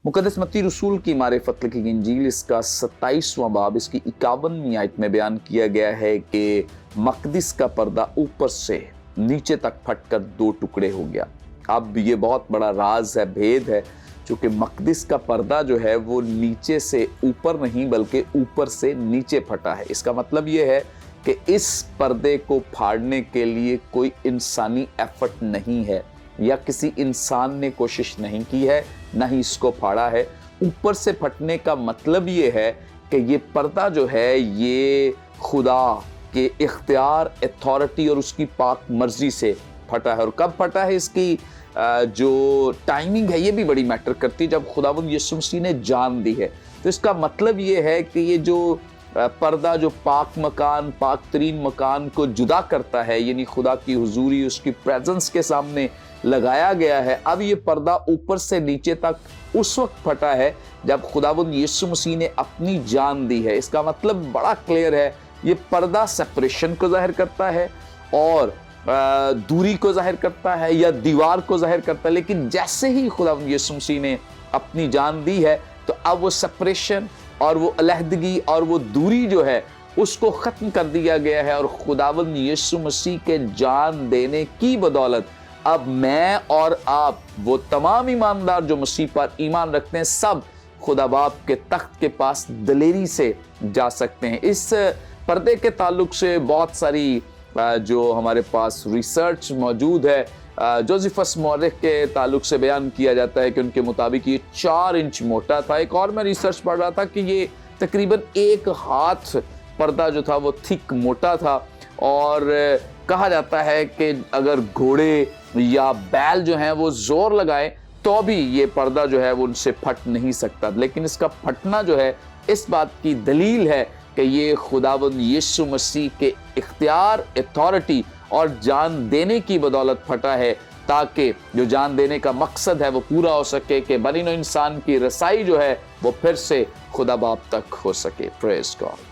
मुक़द्दस मत्ती रसूल की मारिफत लिखी गई इंजील इसका 27वां बाब इसकी 51वीं आयत में बयान किया गया है कि मक़दिस का पर्दा ऊपर से नीचे तक फटकर 2 टुकड़े हो गया। अब ये बहुत बड़ा राज है, भेद है, चूँकि मक़दिस का पर्दा जो है वो नीचे से ऊपर नहीं बल्कि ऊपर से नीचे फटा है। इसका मतलब ये है कि इस पर्दे को फाड़ने के लिए कोई इंसानी एफर्ट नहीं है या किसी इंसान ने कोशिश नहीं की है, ना ही इसको फाड़ा है। ऊपर से फटने का मतलब ये है कि ये पर्दा जो है ये खुदा के इख्तियार, अथॉरिटी और उसकी पाक मर्जी से फटा है। और कब फटा है इसकी जो टाइमिंग है ये भी बड़ी मैटर करती है, जब खुदावंद यीशु मसीह ने जान दी है। तो इसका मतलब ये है कि ये जो पर्दा जो पाक मकान, पाक तरीन मकान को जुदा करता है, यानी खुदा की हुजूरी, उसकी प्रेजेंस के सामने लगाया गया है, अब ये पर्दा ऊपर से नीचे तक उस वक्त फटा है जब खुदावंद यीशु मसीह ने अपनी जान दी है। इसका मतलब बड़ा क्लियर है, ये पर्दा सेपरेशन को जाहिर करता है और दूरी को जाहिर करता है या दीवार को जाहिर करता है। लेकिन जैसे ही खुदावंद यीशु मसीह ने अपनी जान दी है तो अब वो सेपरेशन और वो अलहदगी और वो दूरी जो है उसको ख़त्म कर दिया गया है। और खुदावंद यीशु मसीह के जान देने की बदौलत अब मैं और आप, वो तमाम ईमानदार जो मसीह पर ईमान रखते हैं, सब खुदा बाप के तख्त के पास दलेरी से जा सकते हैं। इस पर्दे के ताल्लुक से बहुत सारी जो हमारे पास रिसर्च मौजूद है, जोसेफस मौरिख के ताल्लुक से बयान किया जाता है कि उनके मुताबिक ये 4 इंच मोटा था। एक और मैं रिसर्च पढ़ रहा था कि ये तकरीबन 1 हाथ पर्दा जो था वो थिक मोटा था। और कहा जाता है कि अगर घोड़े या बैल जो हैं वो जोर लगाएं तो भी ये पर्दा जो है वो उनसे फट नहीं सकता। लेकिन इसका फटना जो है इस बात की दलील है कि ये खुदावंद यीशु मसीह के इख्तियार, अथॉरिटी और जान देने की बदौलत फटा है, ताकि जो जान देने का मकसद है वो पूरा हो सके कि बनी नौ इंसान की रसाई जो है वो फिर से खुदा बाप तक हो सके। Praise God.